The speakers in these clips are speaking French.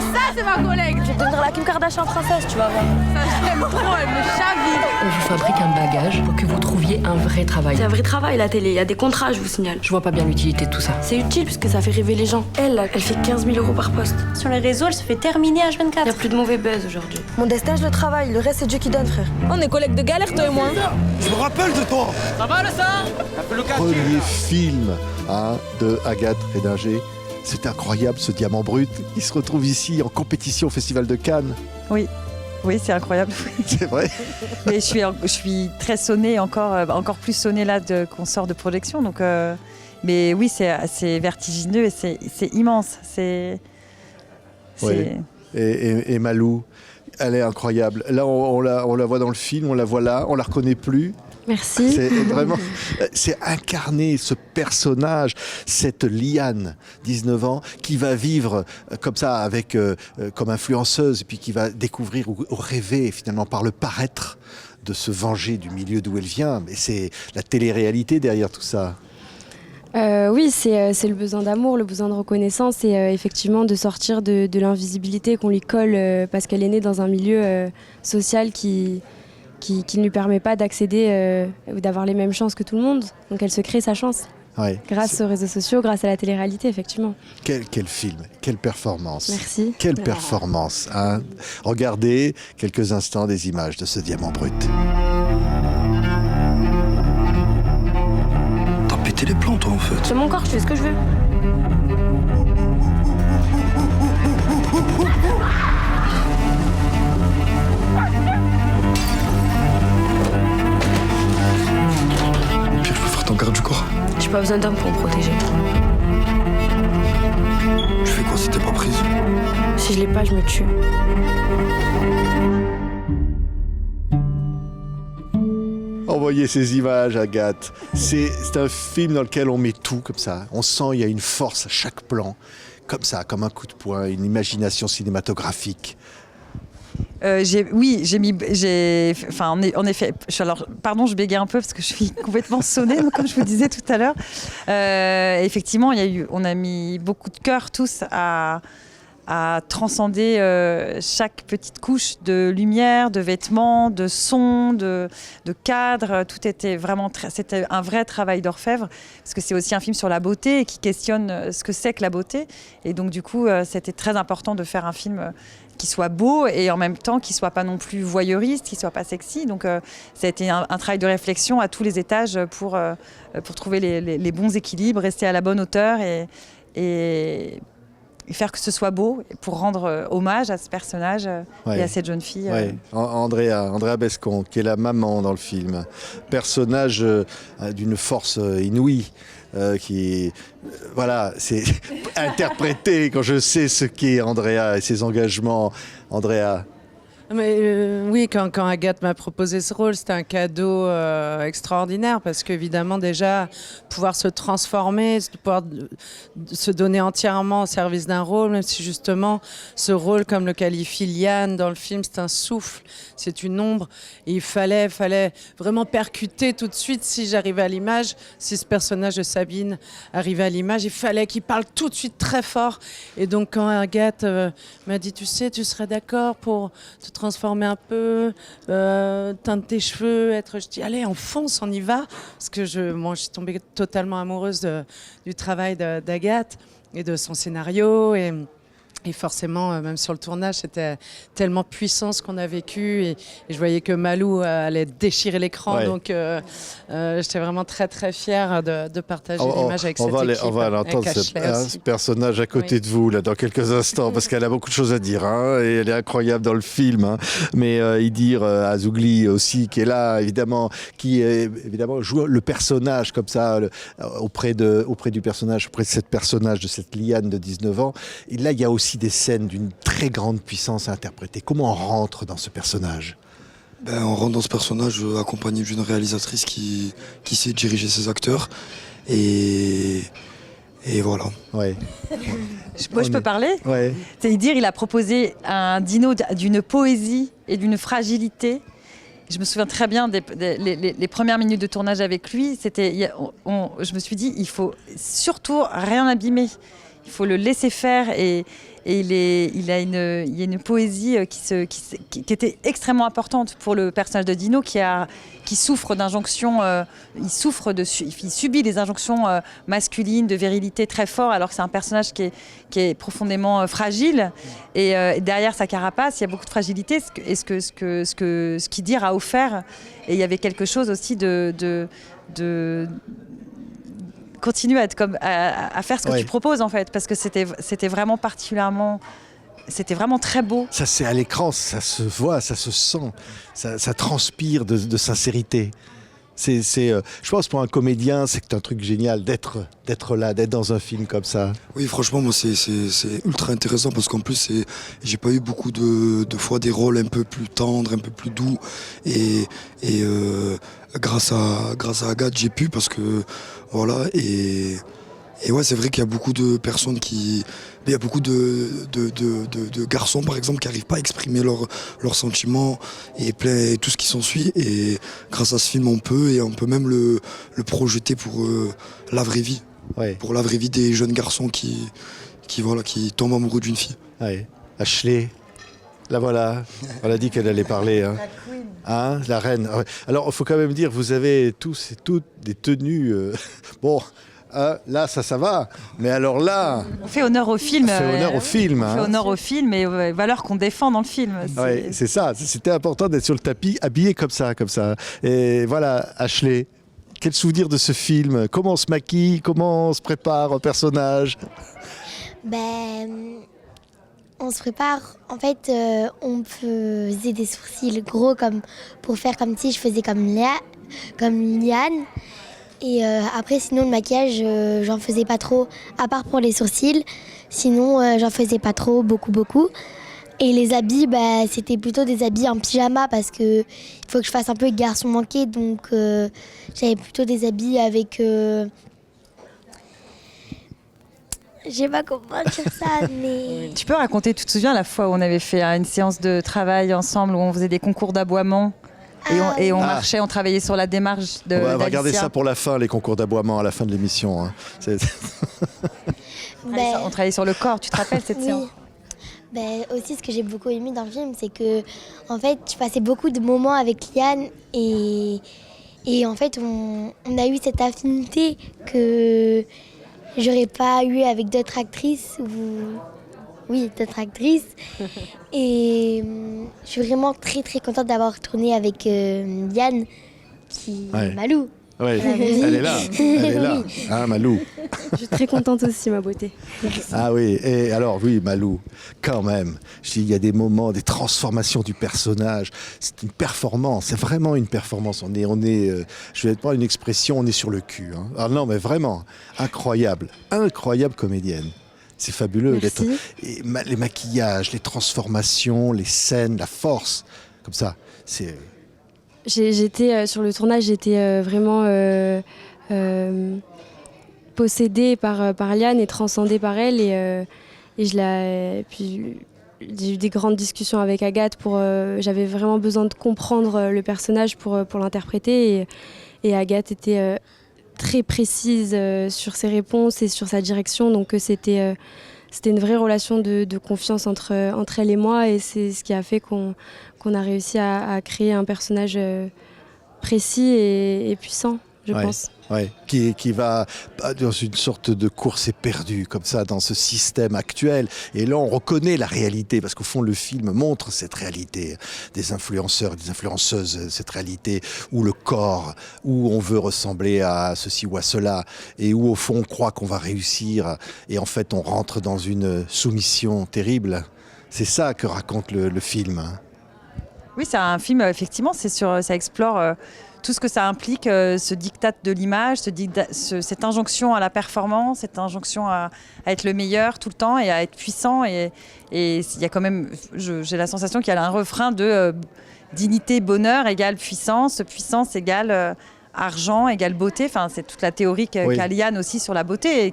ça c'est ma collègue. Je vais devenir la Kim Kardashian française, tu vas voir. Ça je t'aime trop, elle me chavire. On vous fabrique un bagage pour que vous trouviez un vrai travail. C'est un vrai travail la télé, il y a des contrats, je vous signale. Je vois pas bien l'utilité de tout ça. C'est utile puisque ça fait rêver les gens. Elle fait 15 000 € par poste. Sur les réseaux, elle se fait terminer H24. Il n'y a plus de mauvais buzz aujourd'hui. Mon destin, je le travaille, le reste c'est Dieu qui donne, frère. On est collègues de galère toi et moi. Je me rappelle de toi. Ça va le sang? Premier film de Agathe Rédinger. C'est incroyable ce diamant brut. Il se retrouve ici en compétition au Festival de Cannes. Oui, c'est incroyable. C'est vrai. Mais je suis très sonnée, encore plus sonnée là qu'on sort de projection. Donc, mais oui, c'est vertigineux et c'est immense. Oui. Et Malou, elle est incroyable. Là, on la voit dans le film, on la voit là, on la reconnaît plus. Merci. C'est incarner ce personnage, cette Liane, 19 ans, qui va vivre comme ça, comme influenceuse, et puis qui va découvrir ou rêver finalement par le paraître de se venger du milieu d'où elle vient. Mais c'est la télé-réalité derrière tout ça. Oui, c'est le besoin d'amour, le besoin de reconnaissance et effectivement de sortir de l'invisibilité qu'on lui colle parce qu'elle est née dans un milieu social qui ne lui permet pas d'accéder ou d'avoir les mêmes chances que tout le monde. Donc elle se crée sa chance. Ouais, grâce aux réseaux sociaux, grâce à la télé-réalité, effectivement. Quel film, quelle performance. Merci. Quelle performance. Hein. Regardez quelques instants des images de ce diamant brut. T'as pété les plombs, toi, en fait. C'est mon corps, je fais ce que je veux. Puis je peux faire ton garde du corps. J'ai pas besoin d'hommes pour me protéger. Tu fais quoi si t'es pas prise? Si je l'ai pas, je me tue. Envoyez ces images, Agathe. C'est un film dans lequel on met tout comme ça. On sent il y a une force à chaque plan, comme ça, comme un coup de poing, une imagination cinématographique. En effet, pardon, je bégaye un peu parce que je suis complètement sonnée, donc, comme je vous disais tout à l'heure. Effectivement, on a mis beaucoup de cœur tous à transcender chaque petite couche de lumière, de vêtements, de son, de cadre. Tout était vraiment c'était un vrai travail d'orfèvre parce que c'est aussi un film sur la beauté et qui questionne ce que c'est que la beauté. Et donc du coup, c'était très important de faire un film qui soit beau et en même temps qui soit pas non plus voyeuriste, qui soit pas sexy. Donc ça a été un travail de réflexion à tous les étages pour trouver les bons équilibres, rester à la bonne hauteur et faire que ce soit beau pour rendre hommage à ce personnage et à cette jeune fille. Andrea Bescon, qui est la maman dans le film. Personnage d'une force inouïe. C'est interprété quand je sais ce qu'est Andrea et ses engagements. Andrea. Mais oui, quand Agathe m'a proposé ce rôle, c'était un cadeau extraordinaire parce qu'évidemment déjà pouvoir se transformer, pouvoir se donner entièrement au service d'un rôle, même si justement ce rôle, comme le qualifie Liane dans le film, c'est un souffle, c'est une ombre. Et il fallait vraiment percuter tout de suite si j'arrivais à l'image, si ce personnage de Sabine arrivait à l'image, il fallait qu'il parle tout de suite très fort. Et donc quand Agathe m'a dit, tu sais, tu serais d'accord pour te transformer un peu, teindre tes cheveux, je dis allez, on fonce, on y va, parce que je suis tombée totalement amoureuse du travail d'Agathe et de son scénario et forcément, même sur le tournage, c'était tellement puissant ce qu'on a vécu et je voyais que Malou allait déchirer l'écran, donc j'étais vraiment très très fière de partager l'image avec cette équipe. On va l'entendre, ce personnage à côté de vous là, dans quelques instants, parce qu'elle a beaucoup de choses à dire, et elle est incroyable dans le film. Mais Idir Azougli aussi, qui est là, évidemment, qui joue le personnage comme ça, auprès du personnage, auprès de cette personnage, de cette Liane de 19 ans. Et là, il y a aussi des scènes d'une très grande puissance à interpréter. Comment on rentre dans ce personnage ? On rentre dans ce personnage accompagné d'une réalisatrice qui sait diriger ses acteurs. Et voilà. Ouais. Moi, je peux parler ? Ouais. C'est-à-dire, il a proposé un dino d'une poésie et d'une fragilité. Je me souviens très bien les premières minutes de tournage avec lui. Je me suis dit, il faut surtout rien abîmer. il faut le laisser faire et il y a une poésie qui était extrêmement importante pour le personnage de Dino qui souffre d'injonctions, il subit des injonctions masculines, de virilité très fort, alors que c'est un personnage qui est profondément fragile. Et derrière sa carapace, il y a beaucoup de fragilité. Ce qu'Idir a offert, et il y avait quelque chose aussi de continuer à faire ce que tu proposes en fait, parce que c'était vraiment particulièrement, c'était vraiment très beau. Ça c'est à l'écran, ça se voit, ça se sent, ça transpire de sincérité. Je pense pour un comédien, c'est un truc génial d'être là, d'être dans un film comme ça. Oui, franchement, moi, c'est ultra intéressant parce qu'en plus, j'ai pas eu beaucoup de fois des rôles un peu plus tendres, un peu plus doux. Et grâce à Agathe, j'ai pu parce que, voilà, et ouais, c'est vrai qu'il y a beaucoup de personnes il y a beaucoup de garçons, par exemple, qui n'arrivent pas à exprimer leurs sentiments et tout ce qui s'ensuit. Et grâce à ce film, on peut même le projeter pour la vraie vie. Ouais. Pour la vraie vie des jeunes garçons qui tombent amoureux d'une fille. Ouais. Ashley, la voilà. On a dit qu'elle allait parler. Hein. La queen. Hein, la reine. Alors, il faut quand même dire, vous avez tous et toutes des tenues... Bon... là, ça va. Mais alors là... On fait honneur au film. On fait honneur au film. On fait honneur au film et aux valeurs qu'on défend dans le film. Oui, c'est ça. C'était important d'être sur le tapis, habillé comme ça. Et voilà, Ashley, quel souvenir de ce film? Comment on se maquille? Comment on se prépare au personnage? On se prépare. En fait, on faisait des sourcils gros pour faire comme si je faisais comme Liane. Et après, sinon, le maquillage, j'en faisais pas trop, à part pour les sourcils. Sinon, j'en faisais pas trop, beaucoup. Et les habits, c'était plutôt des habits en pyjama parce que il faut que je fasse un peu garçon manqué. Donc, j'avais plutôt des habits avec... je sais pas comment dire ça, mais... Tu peux raconter, tu te souviens, la fois où on avait fait une séance de travail ensemble, où on faisait des concours d'aboiement? Et on marchait, on travaillait sur la démarche de On va regarder ça pour la fin, les concours d'aboiement à la fin de l'émission. Hein. On travaillait sur le corps, tu te rappelles cette séance? Aussi, ce que j'ai beaucoup aimé dans le film, c'est que en fait, je passais beaucoup de moments avec Liane et en fait, on a eu cette affinité que j'aurais pas eu avec d'autres actrices. Oui, d'autres actrices. Et je suis vraiment très très contente d'avoir tourné avec Liane, qui est Malou. Ouais, elle est là, hein, Malou. Je suis très contente aussi, ma beauté. Ah oui, et alors oui, Malou, quand même. Je dis, il y a des moments, des transformations du personnage. C'est une performance, c'est vraiment une performance. On est, je vais te prendre une expression, on est sur le cul. Hein. Ah non, mais vraiment, incroyable comédienne. C'est fabuleux. Les maquillages, les transformations, les scènes, la force, comme ça. J'étais sur le tournage, j'étais vraiment possédée par Liane et transcendée par elle. Puis j'ai eu des grandes discussions avec Agathe. J'avais vraiment besoin de comprendre le personnage pour l'interpréter. Et Agathe était... très précise sur ses réponses et sur sa direction, donc c'était une vraie relation de confiance entre elle et moi, et c'est ce qui a fait qu'on a réussi à créer un personnage précis et puissant, je pense. Ouais, qui va dans une sorte de course éperdue, comme ça, dans ce système actuel. Et là, on reconnaît la réalité, parce qu'au fond, le film montre cette réalité des influenceurs, des influenceuses, cette réalité où le corps, où on veut ressembler à ceci ou à cela, et où, au fond, on croit qu'on va réussir, et en fait, on rentre dans une soumission terrible. C'est ça que raconte le film. Oui, c'est un film, effectivement, ça explore... tout ce que ça implique, ce diktat de l'image, cette injonction à la performance, cette injonction à être le meilleur tout le temps et à être puissant. Et il y a quand même, j'ai la sensation qu'il y a un refrain de dignité, bonheur égale puissance, puissance égale argent égale beauté. Enfin, c'est toute la théorie qu'a Liane aussi sur la beauté.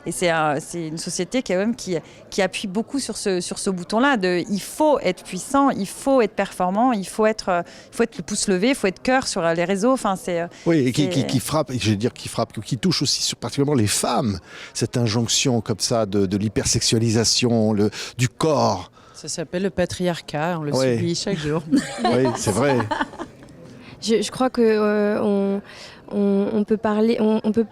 Et c'est une société quand même qui appuie beaucoup sur ce bouton-là. Il faut être puissant, il faut être performant, il faut être le pouce levé, il faut être cœur sur les réseaux. Enfin, et qui frappe, qui touche aussi particulièrement les femmes. Cette injonction comme ça de l'hypersexualisation, du corps. Ça s'appelle le patriarcat, on le subit chaque jour. Oui, c'est vrai. Je crois que on peut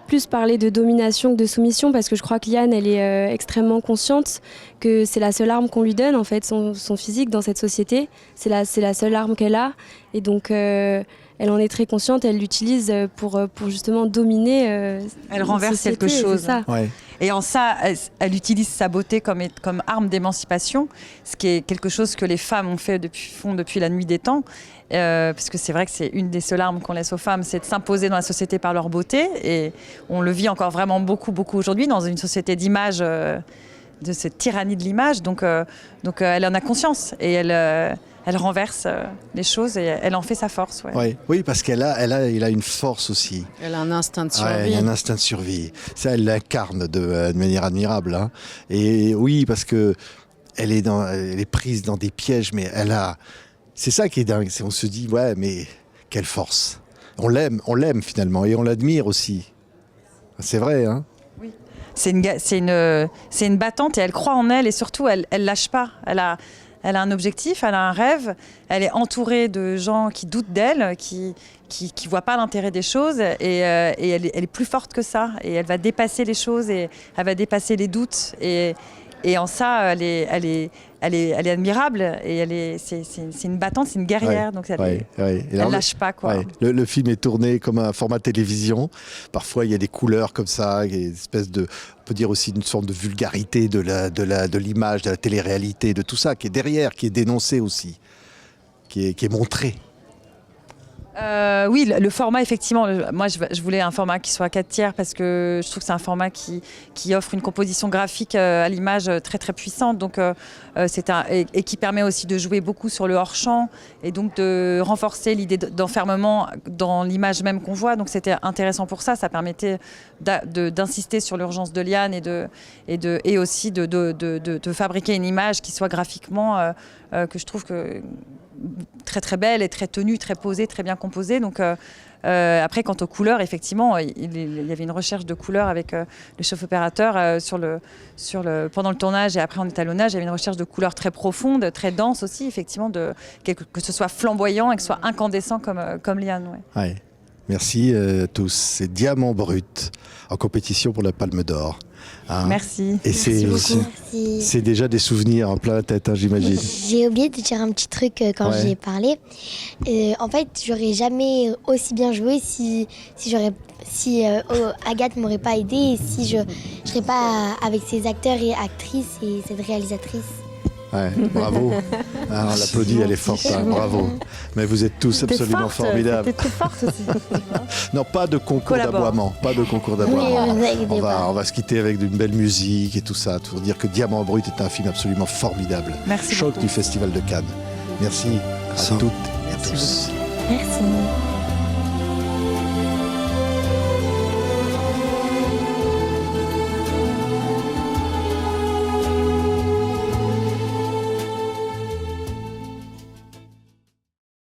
plus parler de domination que de soumission, parce que je crois que Liane, elle est extrêmement consciente que c'est la seule arme qu'on lui donne, en fait, son physique dans cette société. C'est la seule arme qu'elle a, et donc elle en est très consciente. Elle l'utilise pour justement dominer. Elle renverse société, quelque chose. C'est ça. Ouais. Et en ça, elle utilise sa beauté comme arme d'émancipation, ce qui est quelque chose que les femmes font depuis la nuit des temps. Parce que c'est vrai que c'est une des seules armes qu'on laisse aux femmes, c'est de s'imposer dans la société par leur beauté. Et on le vit encore vraiment beaucoup, beaucoup aujourd'hui dans une société d'image, de cette tyrannie de l'image. Donc elle en a conscience et elle renverse les choses et elle en fait sa force. Ouais. Oui, parce qu'elle a une force aussi. Elle a un instinct de survie. Ouais, un instinct de survie. Ça, elle l'incarne de manière admirable. Hein. Et oui, parce que elle est prise dans des pièges, mais elle a... C'est ça qui est dingue. On se dit, ouais, mais quelle force. On l'aime finalement, et on l'admire aussi. C'est vrai, hein. Oui. C'est une battante, et elle croit en elle, et surtout, elle lâche pas. Elle a un objectif, elle a un rêve, elle est entourée de gens qui doutent d'elle, qui voient pas l'intérêt des choses, et elle est plus forte que ça, et elle va dépasser les choses, et elle va dépasser les doutes, et en ça, elle est admirable, et c'est une battante, c'est une guerrière, donc elle lâche pas, quoi. Ouais. Le film est tourné comme un format télévision. Parfois, il y a des couleurs comme ça, il y a une espèce de, on peut dire aussi une sorte de vulgarité de l'image, de la télé-réalité, de tout ça qui est derrière, qui est dénoncé aussi, qui est montré. Oui, le format, effectivement, moi je voulais un format qui soit 4/3 parce que je trouve que c'est un format qui offre une composition graphique à l'image très très puissante, donc, et qui permet aussi de jouer beaucoup sur le hors-champ et donc de renforcer l'idée d'enfermement dans l'image même qu'on voit, donc c'était intéressant pour ça, ça permettait d'insister sur l'urgence de Liane et aussi de fabriquer une image qui soit graphiquement, que je trouve que très très belle et très tenue, très posée, très bien composée. Donc après, quant aux couleurs, effectivement, il y avait une recherche de couleurs avec le chef opérateur pendant le tournage et après en étalonnage. Il y avait une recherche de couleurs très profonde, très dense aussi, effectivement, que ce soit flamboyant et que ce soit incandescent comme Liane. Ouais. Ouais. Merci à tous. C'est Diamant Brut en compétition pour la Palme d'Or. Hein. Merci. Et c'est déjà des souvenirs en plein la tête, hein, j'imagine. J'ai oublié de dire un petit truc quand j'ai parlé. En fait, j'aurais jamais aussi bien joué si Agathe m'aurait pas aidée et si je serais pas avec ces acteurs et actrices et cette réalisatrice. Ouais, bravo. Ah, on l'applaudit, elle est forte, hein, bravo. Mais vous êtes tous absolument formidables. T'es forte aussi. Non, pas de concours d'aboiement. Pas de concours d'aboiement. On va se quitter avec d'une belle musique et tout ça, pour dire que Diamant Brut est un film absolument formidable. Merci Choc beaucoup. du Festival de Cannes. Merci à toutes et à tous. Merci.